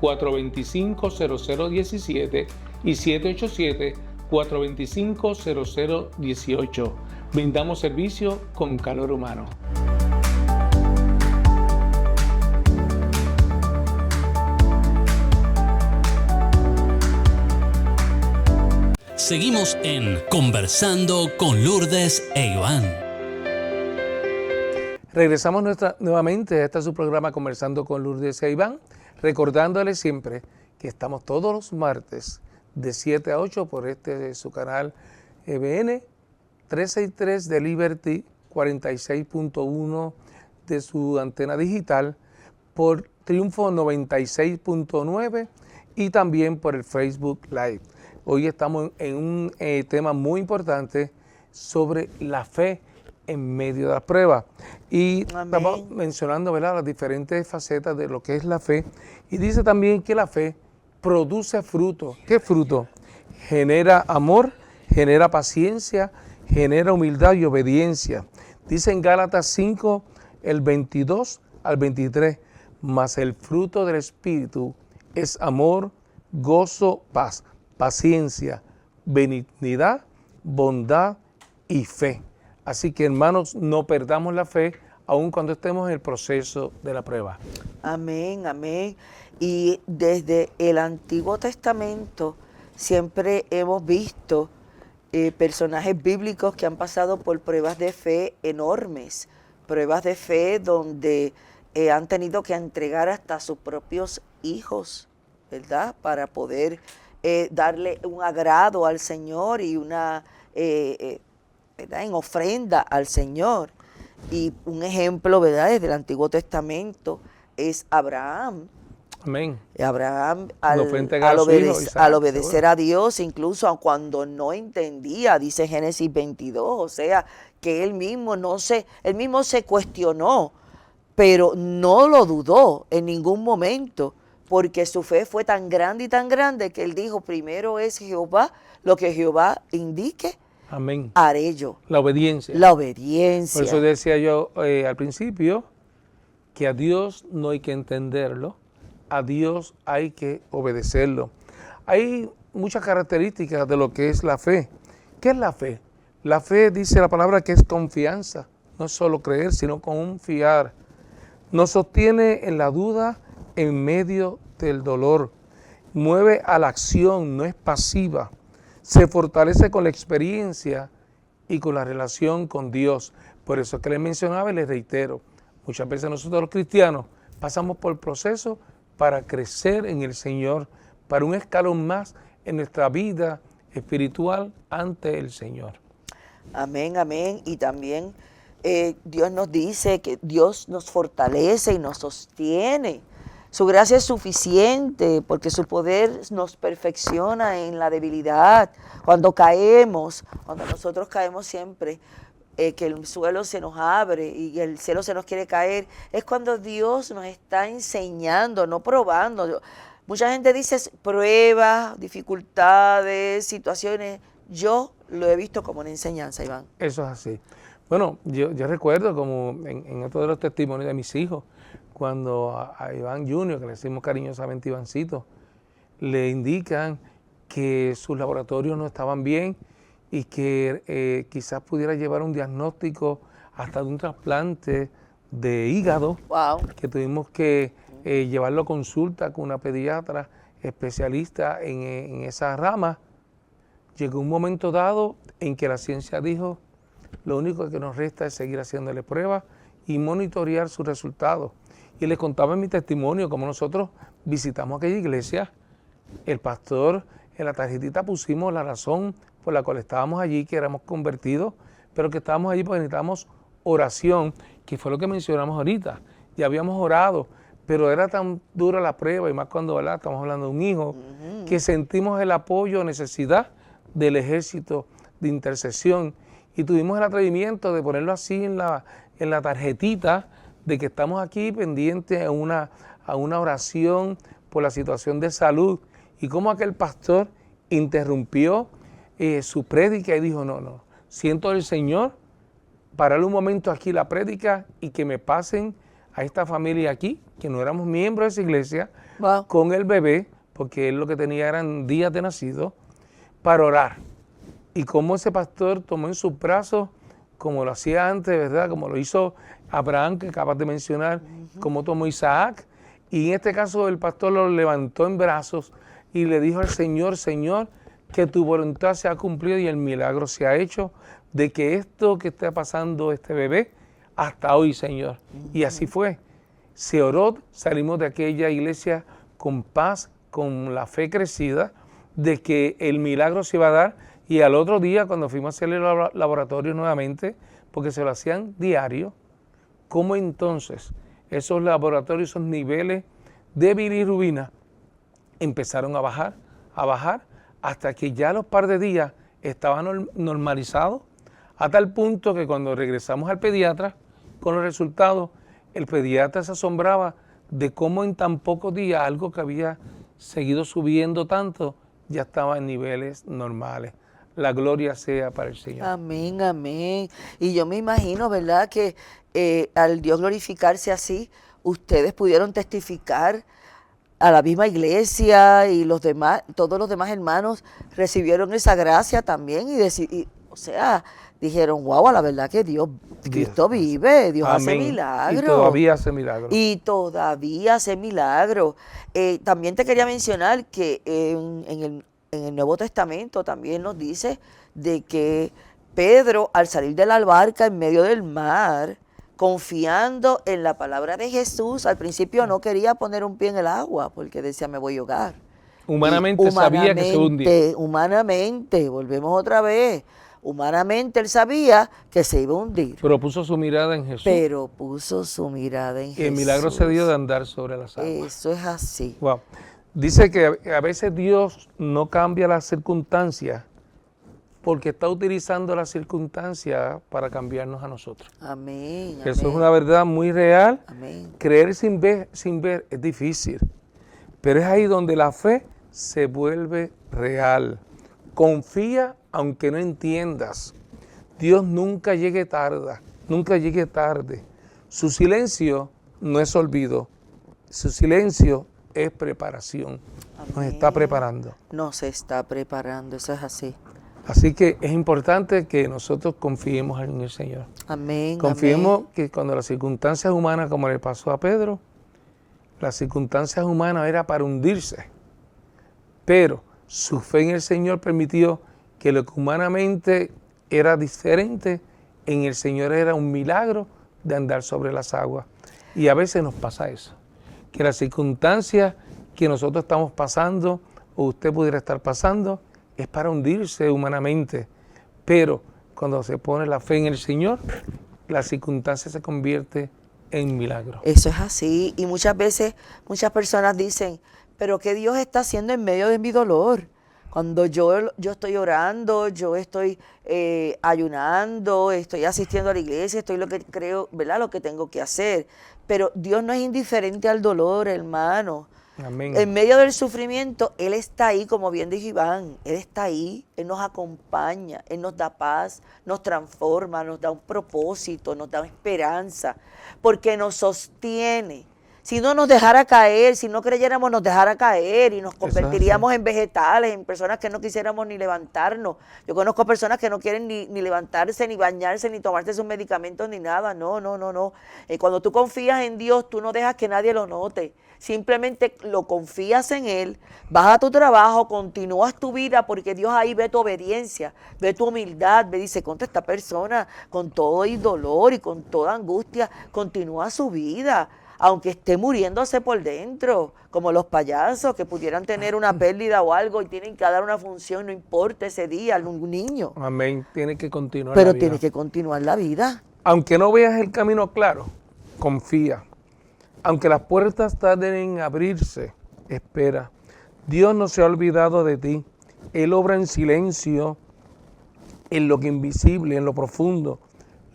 787-425-0017 y 787-425-0018. Brindamos servicio con calor humano. Seguimos en Conversando con Lourdes e Iván. Regresamos nuevamente a su programa Conversando con Lourdes e Iván, recordándoles siempre que estamos todos los martes de 7 a 8 por su canal EBN 363 de Liberty, 46.1 de su antena digital, por Triunfo 96.9 y también por el Facebook Live. Hoy estamos en un tema muy importante sobre la fe en medio de las pruebas. Y estamos mencionando, ¿verdad?, las diferentes facetas de lo que es la fe. Y dice también que la fe produce fruto. ¿Qué fruto? Genera amor, genera paciencia, genera humildad y obediencia. Dice en Gálatas 5, el 22 al 23, mas el fruto del Espíritu es amor, gozo, paz, paciencia, benignidad, bondad y fe. Así que, hermanos, no perdamos la fe aun cuando estemos en el proceso de la prueba. Amén, amén. Y desde el Antiguo Testamento siempre hemos visto personajes bíblicos que han pasado por pruebas de fe enormes, pruebas de fe donde han tenido que entregar hasta sus propios hijos, ¿verdad? Para poder darle un agrado al Señor y una, ¿verdad? En ofrenda al Señor. Y un ejemplo, ¿verdad? Desde el Antiguo Testamento es Abraham. Amén. Abraham al obedecer a Dios, incluso cuando no entendía, dice Génesis 22, o sea, que él mismo se cuestionó, pero no lo dudó en ningún momento, porque su fe fue tan grande que él dijo, primero es Jehová, lo que Jehová indique, amén, haré yo. La obediencia. La obediencia. Por eso decía yo al principio que a Dios no hay que entenderlo, a Dios hay que obedecerlo. Hay muchas características de lo que es la fe. ¿Qué es la fe? La fe, dice la palabra, que es confianza. No es solo creer, sino confiar. Nos sostiene en la duda en medio del dolor. Mueve a la acción, no es pasiva. Se fortalece con la experiencia y con la relación con Dios. Por eso es que les mencionaba y les reitero. Muchas veces nosotros los cristianos pasamos por el proceso para crecer en el Señor, para un escalón más en nuestra vida espiritual ante el Señor. Amén, amén. Y también Dios nos dice que Dios nos fortalece y nos sostiene. Su gracia es suficiente porque su poder nos perfecciona en la debilidad. Cuando nosotros caemos siempre, que el suelo se nos abre y el cielo se nos quiere caer, es cuando Dios nos está enseñando, no probando. Mucha gente dice pruebas, dificultades, situaciones. Yo lo he visto como una enseñanza, Iván. Eso es así. Bueno, yo recuerdo como en otro de los testimonios de mis hijos, cuando a Iván Junior, que le decimos cariñosamente Ivancito, le indican que sus laboratorios no estaban bien y que quizás pudiera llevar un diagnóstico hasta de un trasplante de hígado, wow, que tuvimos que llevarlo a consulta con una pediatra especialista en esa rama. Llegó un momento dado en que la ciencia dijo, lo único que nos resta es seguir haciéndole pruebas y monitorear sus resultados. Y les contaba en mi testimonio cómo nosotros visitamos aquella iglesia, el pastor, en la tarjetita pusimos la razón por la cual estábamos allí, que éramos convertidos, pero que estábamos allí porque necesitábamos oración, que fue lo que mencionamos ahorita. Ya habíamos orado, pero era tan dura la prueba, y más cuando, ¿verdad?, estamos hablando de un hijo, que sentimos el apoyo, necesidad del ejército de intercesión, y tuvimos el atrevimiento de ponerlo así en la tarjetita, de que estamos aquí pendientes a una oración por la situación de salud, y cómo aquel pastor interrumpió su prédica y dijo, no, siento el Señor, pararle un momento aquí la prédica y que me pasen a esta familia aquí, que no éramos miembros de esa iglesia, wow, con el bebé, porque él lo que tenía eran días de nacido, para orar. Y cómo ese pastor tomó en sus brazos, como lo hacía antes, ¿verdad? Como lo hizo Abraham, que acabas de mencionar, como tomó Isaac. Y en este caso el pastor lo levantó en brazos y le dijo al Señor, Señor, que tu voluntad se ha cumplido y el milagro se ha hecho de que esto que está pasando este bebé hasta hoy, Señor. Y así fue. Se oró, salimos de aquella iglesia con paz, con la fe crecida, de que el milagro se iba a dar. Y al otro día, cuando fuimos a hacer el laboratorio nuevamente, porque se lo hacían diario, ¿cómo entonces esos laboratorios, esos niveles de bilirrubina empezaron a bajar, hasta que ya a los par de días estaban normalizados, a tal punto que cuando regresamos al pediatra con los resultados, el pediatra se asombraba de cómo en tan pocos días algo que había seguido subiendo tanto ya estaba en niveles normales. La gloria sea para el Señor. Amén, amén. Y yo me imagino, ¿verdad?, que al Dios glorificarse así, ustedes pudieron testificar a la misma iglesia y los demás, todos los demás hermanos recibieron esa gracia también y O sea, dijeron, wow, la verdad que Cristo vive, Dios hace Amén. milagros. Y todavía hace milagros. Y todavía hace milagros. También te quería mencionar que en el Nuevo Testamento también nos dice de que Pedro, al salir de la barca en medio del mar, confiando en la palabra de Jesús, al principio no quería poner un pie en el agua porque decía, me voy a ahogar. Humanamente sabía que se hundía. Humanamente, volvemos otra vez. Humanamente él sabía que se iba a hundir. Pero puso su mirada en Jesús. Pero puso su mirada en Y Jesús. el milagro se dio de andar sobre las aguas. Eso es así. Wow. Dice que a veces Dios no cambia las circunstancias porque está utilizando las circunstancias para cambiarnos a nosotros. Amén. Eso amén. es una verdad muy real. Amén. Creer sin ver es difícil, pero es ahí donde la fe se vuelve real. Confía aunque no entiendas. Dios nunca llegue tarde. Su silencio no es olvido. Su silencio es preparación. Nos Amén. está preparando. Nos está preparando, eso es así. Así que es importante que nosotros confiemos en el Señor. Amén. Confiemos amén. que cuando las circunstancias humanas, como le pasó a Pedro, las circunstancias humanas era para hundirse. Pero su fe en el Señor permitió que lo que humanamente era diferente, en el Señor era un milagro de andar sobre las aguas. Y a veces nos pasa eso, que las circunstancias que nosotros estamos pasando, o usted pudiera estar pasando, es para hundirse humanamente. Pero cuando se pone la fe en el Señor, la circunstancia se convierte en milagro. Eso es así. Y muchas veces, muchas personas dicen, pero ¿qué Dios está haciendo en medio de mi dolor? Cuando yo estoy orando, yo estoy ayunando, estoy asistiendo a la iglesia, estoy lo que creo, ¿verdad? Lo que tengo que hacer. Pero Dios no es indiferente al dolor, hermano. Amén. En medio del sufrimiento, Él está ahí, como bien dijo Iván, Él está ahí, Él nos acompaña, Él nos da paz, nos transforma, nos da un propósito, nos da esperanza, porque nos sostiene. Si no nos dejara caer, si no creyéramos nos dejara caer y nos convertiríamos en vegetales, en personas que no quisiéramos ni levantarnos. Yo conozco personas que no quieren ni levantarse, ni bañarse, ni tomarse sus medicamentos, ni nada. No. Cuando tú confías en Dios, tú no dejas que nadie lo note. Simplemente lo confías en Él, vas a tu trabajo, continúas tu vida, porque Dios ahí ve tu obediencia, ve tu humildad, ve, dice, contra esta persona, con todo y dolor y con toda angustia, continúa su vida, aunque esté muriéndose por dentro, como los payasos que pudieran tener una pérdida o algo y tienen que dar una función, no importa ese día, un niño. Amén. Tiene que continuar Pero la vida. tiene que continuar la vida. Aunque no veas el camino claro, confía. Aunque las puertas tarden en abrirse, espera. Dios no se ha olvidado de ti. Él obra en silencio, en lo que invisible, en lo profundo.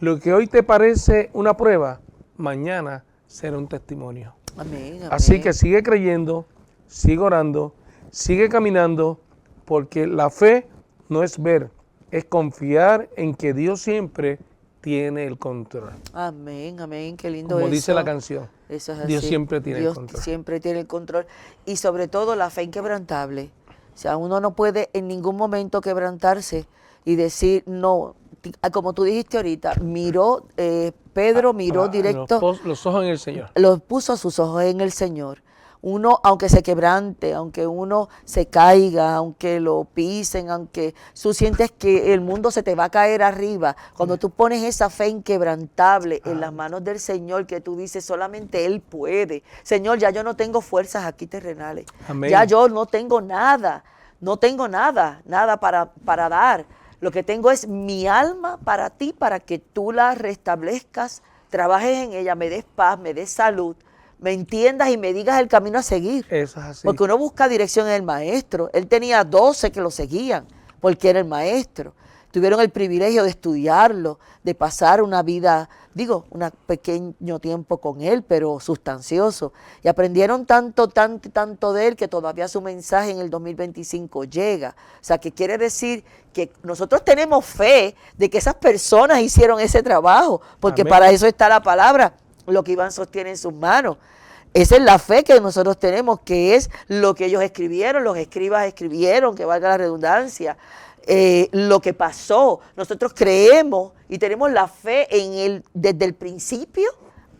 Lo que hoy te parece una prueba, mañana será un testimonio. Amén, amén. Así que sigue creyendo, sigue orando, sigue caminando, porque la fe no es ver, es confiar en que Dios siempre tiene el control. Amén, amén, qué lindo Como eso. dice la canción, Eso es así. Dios siempre tiene el control. Dios siempre tiene el control. Y sobre todo la fe inquebrantable. O sea, uno no puede en ningún momento quebrantarse y decir, no, como tú dijiste ahorita, Pedro miró directo. Los ojos en el Señor. Los puso sus ojos en el Señor. Uno, aunque se quebrante, aunque uno se caiga, aunque lo pisen, aunque tú sientes que el mundo se te va a caer arriba, cuando tú pones esa fe inquebrantable en las manos del Señor, que tú dices, solamente Él puede. Señor, ya yo no tengo fuerzas aquí terrenales. Amén. Ya yo no tengo nada para dar. Lo que tengo es mi alma para ti, para que tú la restablezcas, trabajes en ella, me des paz, me des salud, me entiendas y me digas el camino a seguir. Eso es así. Porque uno busca dirección en el maestro. Él tenía 12 que lo seguían, porque era el maestro. Tuvieron el privilegio de estudiarlo, de pasar una vida, un pequeño tiempo con él, pero sustancioso. Y aprendieron tanto de él que todavía su mensaje en el 2025 llega. O sea, que quiere decir que nosotros tenemos fe de que esas personas hicieron ese trabajo, porque Amén. para eso está la palabra, lo que Iván sostiene en sus manos. Esa es la fe que nosotros tenemos, que es lo que ellos escribieron, los escribas escribieron, que valga la redundancia. lo que pasó. Nosotros creemos y tenemos la fe en Él desde el principio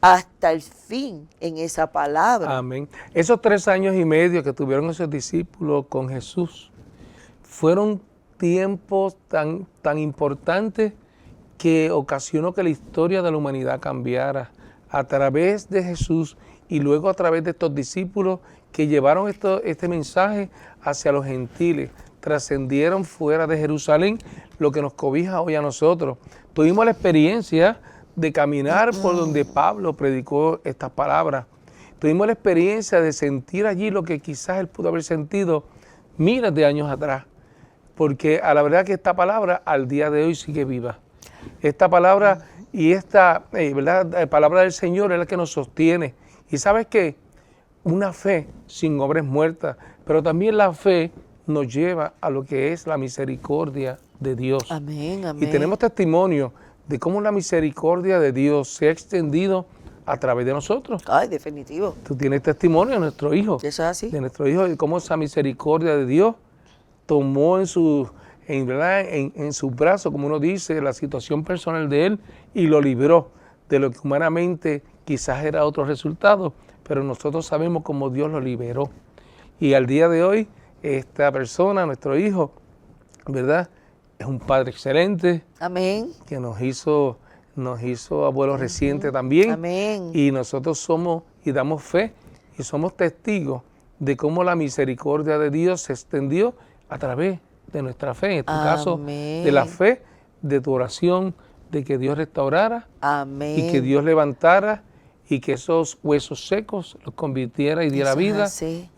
hasta el fin en esa palabra. Amén. Esos 3 años y medio que tuvieron esos discípulos con Jesús fueron tiempos tan importantes que ocasionó que la historia de la humanidad cambiara a través de Jesús y luego a través de estos discípulos que llevaron este mensaje hacia los gentiles, trascendieron fuera de Jerusalén, lo que nos cobija hoy a nosotros. Tuvimos la experiencia de caminar por donde Pablo predicó estas palabras. Tuvimos la experiencia de sentir allí lo que quizás él pudo haber sentido miles de años atrás, porque a la verdad que esta palabra al día de hoy sigue viva. Esta palabra y esta ¿verdad? Palabra del Señor es la que nos sostiene. Y ¿sabes qué? Una fe sin obra es muerta, pero también la fe nos lleva a lo que es la misericordia de Dios. Amén, amén. Y tenemos testimonio de cómo la misericordia de Dios se ha extendido a través de nosotros. Ay, definitivo. Tú tienes testimonio de nuestro hijo. Eso es así. De nuestro hijo, y cómo esa misericordia de Dios tomó en sus brazos, como uno dice, la situación personal de él y lo libró de lo que humanamente quizás era otro resultado, pero nosotros sabemos cómo Dios lo liberó. Y al día de hoy, esta persona, nuestro hijo, ¿verdad? Es un padre excelente. Amén. Que nos hizo abuelos recientes también. Amén. Y nosotros somos y damos fe y somos testigos de cómo la misericordia de Dios se extendió a través de nuestra fe. En este caso, de la fe, de tu oración, de que Dios restaurara. Amén. Y que Dios levantara y que esos huesos secos los convirtiera y diera vida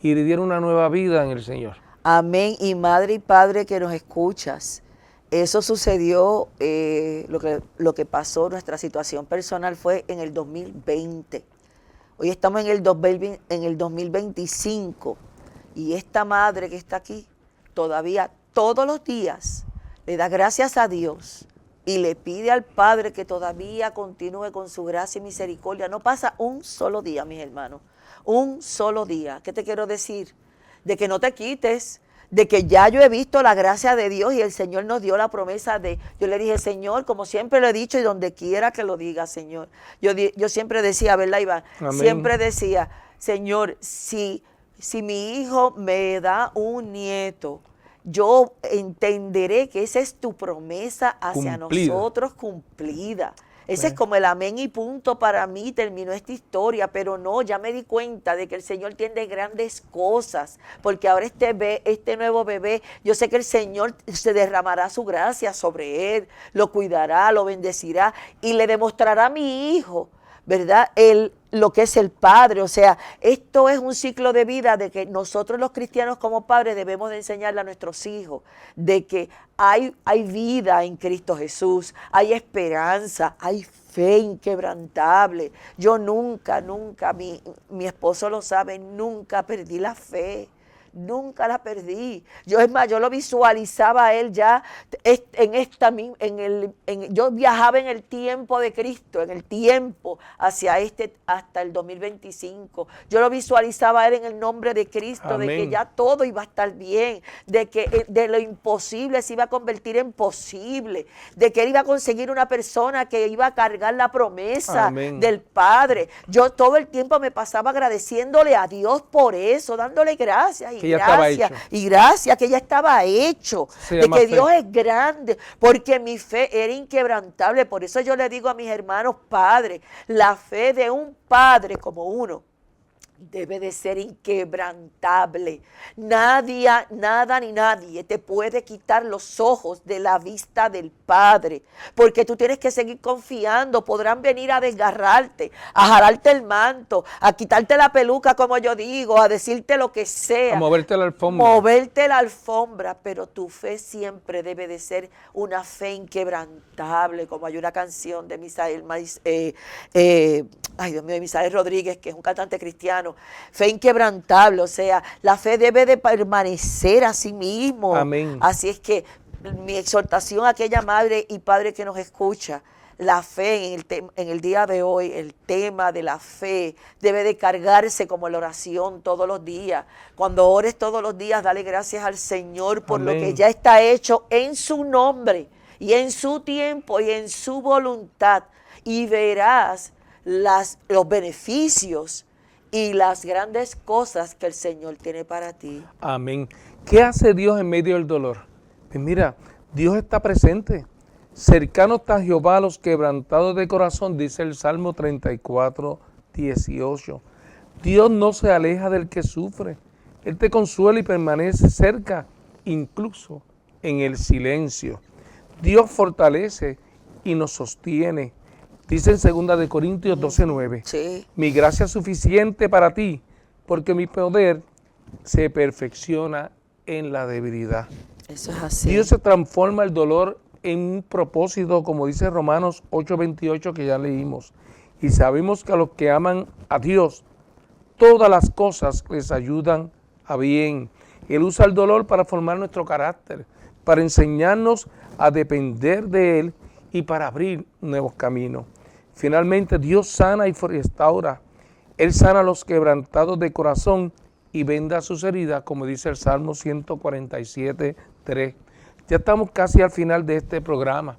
y le diera una nueva vida en el Señor. Amén. Y madre y padre que nos escuchas, eso sucedió, lo que pasó, nuestra situación personal fue en el 2020. Hoy estamos en el 2025 y esta madre que está aquí todavía todos los días le da gracias a Dios y le pide al Padre que todavía continúe con su gracia y misericordia. No pasa un solo día, mis hermanos, un solo día. ¿Qué te quiero decir? De que no te quites, de que ya yo he visto la gracia de Dios y el Señor nos dio la promesa yo le dije, Señor, como siempre lo he dicho y donde quiera que lo diga, Señor. Yo siempre decía, ¿verdad, Iván? Amén. Siempre decía, Señor, si mi hijo me da un nieto, yo entenderé que esa es tu promesa hacia nosotros cumplida. Ese es como el amén y punto para mí, terminó esta historia, pero no, ya me di cuenta de que el Señor tiene grandes cosas, porque ahora este nuevo bebé, yo sé que el Señor se derramará su gracia sobre él, lo cuidará, lo bendecirá y le demostrará a mi hijo, ¿verdad? Lo que es el Padre. O sea, esto es un ciclo de vida de que nosotros los cristianos como padres debemos de enseñarle a nuestros hijos de que hay vida en Cristo Jesús, hay esperanza, hay fe inquebrantable. Yo nunca, mi esposo lo sabe, nunca perdí la fe. Nunca la perdí. Es más, yo lo visualizaba a él ya yo viajaba en el tiempo de Cristo, en el tiempo hasta el 2025. Yo lo visualizaba a él en el nombre de Cristo, Amén. De que ya todo iba a estar bien, de que de lo imposible se iba a convertir en posible, de que él iba a conseguir una persona que iba a cargar la promesa Amén. Del Padre. Yo todo el tiempo me pasaba agradeciéndole a Dios por eso, dándole gracias y gracias que ya estaba hecho, de que Dios es grande, porque mi fe era inquebrantable. Por eso yo le digo a mis hermanos padres, la fe de un padre como uno debe de ser inquebrantable. Nada ni nadie te puede quitar los ojos de la vista del Padre, porque tú tienes que seguir confiando. Podrán venir a desgarrarte, a jalarte el manto, a quitarte la peluca, como yo digo, a decirte lo que sea, a moverte la alfombra, pero tu fe siempre debe de ser una fe inquebrantable, como hay una canción de Misael Rodríguez, que es un cantante cristiano. Fe inquebrantable, o sea, la fe debe de permanecer a sí mismo. Amén. Así es que mi exhortación a aquella madre y padre que nos escucha, la fe en el día de hoy, el tema de la fe debe de cargarse como la oración todos los días. Cuando ores todos los días, dale gracias al Señor por lo que ya está hecho en su nombre y en su tiempo y en su voluntad. Y verás los beneficios y las grandes cosas que el Señor tiene para ti. Amén. ¿Qué hace Dios en medio del dolor? Pues mira, Dios está presente. Cercano está Jehová a los quebrantados de corazón, dice el Salmo 34, 18. Dios no se aleja del que sufre. Él te consuela y permanece cerca, incluso en el silencio. Dios fortalece y nos sostiene. Dice en 2 Corintios 12:9. Sí. Mi gracia es suficiente para ti, porque mi poder se perfecciona en la debilidad. Eso es así. Dios se transforma el dolor en un propósito, como dice Romanos 8:28 que ya leímos. Y sabemos que a los que aman a Dios, todas las cosas les ayudan a bien. Él usa el dolor para formar nuestro carácter, para enseñarnos a depender de Él y para abrir nuevos caminos. Finalmente, Dios sana y restaura. Él sana a los quebrantados de corazón y venda sus heridas, como dice el Salmo 147:3. Ya estamos casi al final de este programa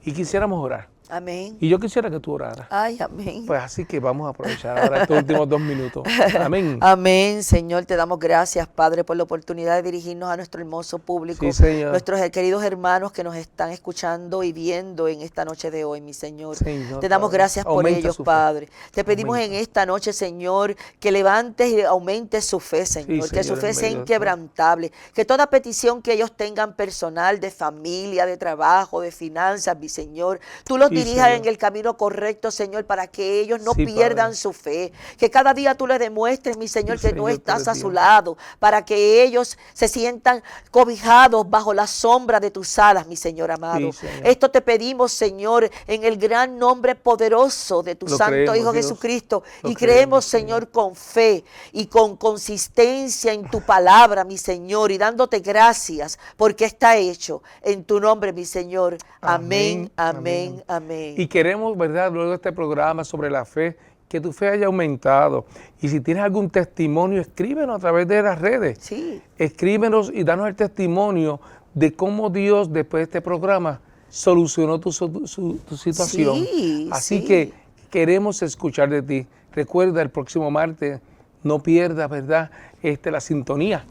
y quisiéramos orar. Amén. Y yo quisiera que tú oraras. Ay, amén. Pues así que vamos a aprovechar ahora estos últimos 2 minutos. Amén. Amén, Señor. Te damos gracias, Padre, por la oportunidad de dirigirnos a nuestro hermoso público. Sí, Señor. Nuestros queridos hermanos que nos están escuchando y viendo en esta noche de hoy, mi Señor. Señor, te damos gracias por aumenta ellos, su fe. Padre. Te pedimos Aumenta. en esta noche, Señor, que levantes y aumentes su fe, Señor. Sí, que su Señor, fe en sea medio de inquebrantable. Que toda petición que ellos tengan personal, de familia, de trabajo, de finanzas, mi Señor, tú los Sí, dirijas Señor. en el camino correcto, Señor, para que ellos no Sí, pierdan Padre. su fe. Que cada día tú les demuestres, mi Señor, Sí, que tú Señor, tú estás eres a su Dios. lado, para que ellos se sientan cobijados bajo la sombra de tus alas, mi Señor amado. Sí, Señor. Esto te pedimos, Señor, en el gran nombre poderoso de tu Lo Santo creemos, Hijo Dios. Jesucristo. Lo Y creemos, creemos, Señor, con fe y con consistencia en tu palabra, mi Señor, y dándote gracias porque está hecho en tu nombre, mi Señor. Amén, amén, amén. Y queremos, ¿verdad?, luego de este programa sobre la fe, que tu fe haya aumentado. Y si tienes algún testimonio, escríbenos a través de las redes. Sí. Escríbenos y danos el testimonio de cómo Dios, después de este programa, solucionó tu situación. Sí, Así sí. que queremos escuchar de ti. Recuerda, el próximo martes, no pierdas, ¿verdad?, la sintonía.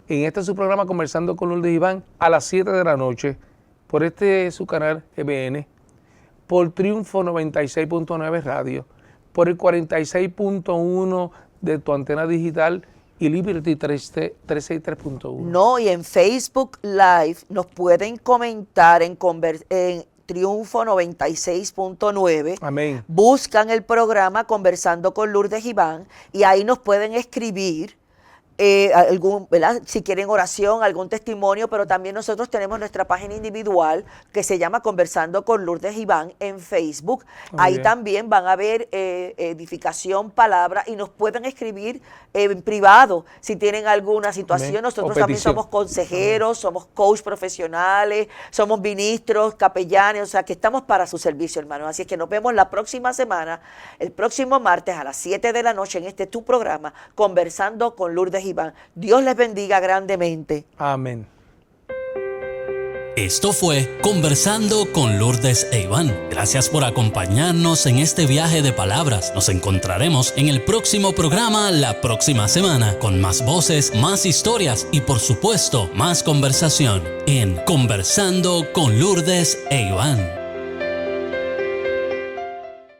En este su programa Conversando con Lourdes Iván, a las 7 de la noche, por su canal EBN, por Triunfo 96.9 Radio, por el 46.1 de tu antena digital y Liberty 363.1. No, y en Facebook Live nos pueden comentar en Triunfo 96.9. Amén. Buscan el programa Conversando con Lourdes Iván y ahí nos pueden escribir ¿verdad? Si quieren oración, algún testimonio, pero también nosotros tenemos nuestra página individual que se llama Conversando con Lourdes Iván en Facebook. Ahí bien. también van a ver edificación, palabra, y nos pueden escribir en privado si tienen alguna situación. Amén. Nosotros O también petición. somos consejeros, somos coach profesionales, somos ministros, capellanes, o sea que estamos para su servicio, hermanos. Así es que nos vemos la próxima semana, el próximo martes a las 7 de la noche en tu programa, Conversando con Lourdes Iván. Dios les bendiga grandemente. Amén. Esto fue Conversando con Lourdes e Iván. Gracias por acompañarnos en este viaje de palabras. Nos encontraremos en el próximo programa la próxima semana con más voces, más historias y por supuesto más conversación en Conversando con Lourdes e Iván.